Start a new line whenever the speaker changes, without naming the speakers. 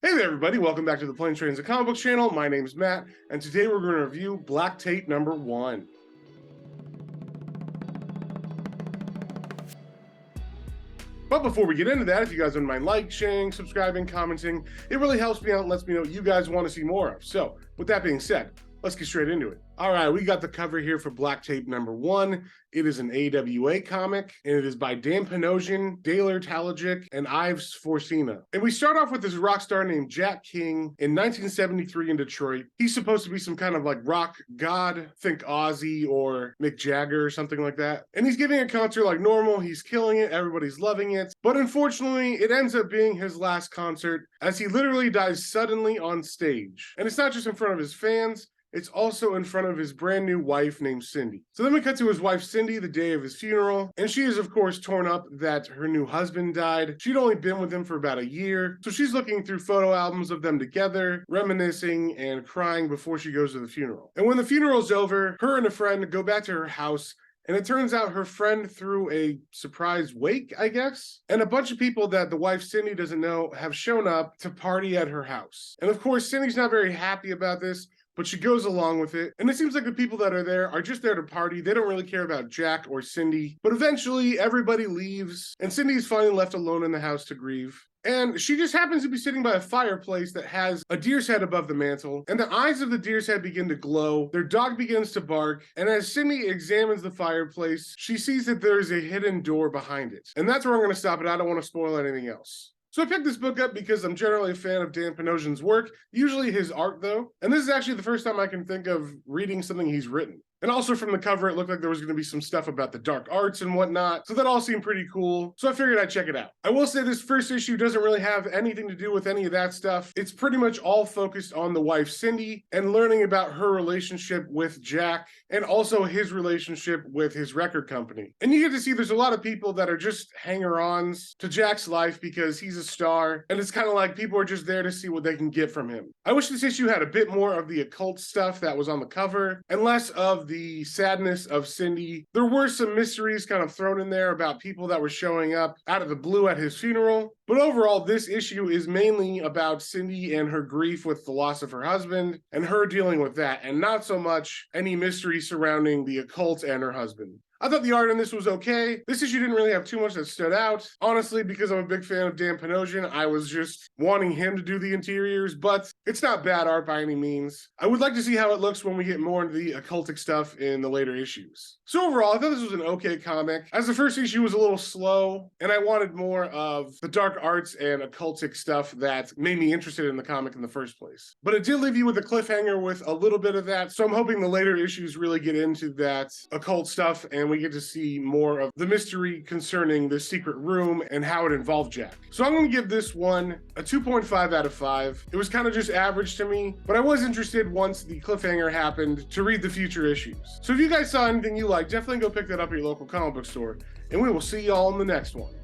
Hey there everybody, welcome back to the Planes, Trains, and Comic Books channel. My name is Matt, and today we're going to review Black Tape number 1. But before we get into that, if you guys don't mind sharing, subscribing, commenting, it really helps me out and lets me know what you guys want to see more of. So, with that being said, let's get straight into it. All right, we got the cover here for Black Tape number 1. It is an AWA comic, and it is by Dan Panosian, Daler Talajic, and Ives Forcina. And we start off with this rock star named Jack King in 1973 in Detroit. He's supposed to be some kind of like rock god, think Ozzy or Mick Jagger or something like that. And he's giving a concert like normal, he's killing it, everybody's loving it. But unfortunately, it ends up being his last concert as he literally dies suddenly on stage. And it's not just in front of his fans, it's also in front of his brand new wife named Cindy. So then we cut to his wife Cindy the day of his funeral, and she is of course torn up that her new husband died. She'd only been with him for about a year, so she's looking through photo albums of them together, reminiscing and crying before she goes to the funeral. And when the funeral's over, her and a friend go back to her house, and it turns out her friend threw a surprise wake, I guess. And a bunch of people that the wife Cindy doesn't know have shown up to party at her house. And of course, Cindy's not very happy about this, but she goes along with it. And it seems like the people that are there are just there to party. They don't really care about Jack or Cindy. But eventually, everybody leaves, and Cindy's finally left alone in the house to grieve. And she just happens to be sitting by a fireplace that has a deer's head above the mantle, and the eyes of the deer's head begin to glow. Their dog begins to bark, and as Cindy examines the fireplace, she sees that there is a hidden door behind it. And that's where I'm going to stop it. I don't want to spoil anything else. So I picked this book up because I'm generally a fan of Dan Panosian's work, usually his art though. And this is actually the first time I can think of reading something he's written. And also from the cover, it looked like there was going to be some stuff about the dark arts and whatnot. So that all seemed pretty cool. So I figured I'd check it out. I will say this first issue doesn't really have anything to do with any of that stuff. It's pretty much all focused on the wife, Cindy, and learning about her relationship with Jack and also his relationship with his record company. And you get to see there's a lot of people that are just hanger-ons to Jack's life because he's a star. And it's kind of like people are just there to see what they can get from him. I wish this issue had a bit more of the occult stuff that was on the cover and less of the sadness of Cindy. There were some mysteries kind of thrown in there about people that were showing up out of the blue at his funeral. But overall, this issue is mainly about Cindy and her grief with the loss of her husband and her dealing with that, and not so much any mystery surrounding the occult and her husband. I thought the art in this was okay. This issue didn't really have too much that stood out. Honestly, because I'm a big fan of Dan Panosian, I was just wanting him to do the interiors, but it's not bad art by any means. I would like to see how it looks when we get more into the occultic stuff in the later issues. So overall, I thought this was an okay comic. As the first issue was a little slow, and I wanted more of the dark arts and occultic stuff that made me interested in the comic in the first place. But it did leave you with a cliffhanger with a little bit of that, so I'm hoping the later issues really get into that occult stuff and we get to see more of the mystery concerning the secret room and how it involved Jack. So I'm going to give this one a 2.5 out of 5. It was kind of just average to me, but I was interested once the cliffhanger happened to read the future issues. So if you guys saw anything you liked, definitely go pick that up at your local comic book store, and we will see y'all in the next one.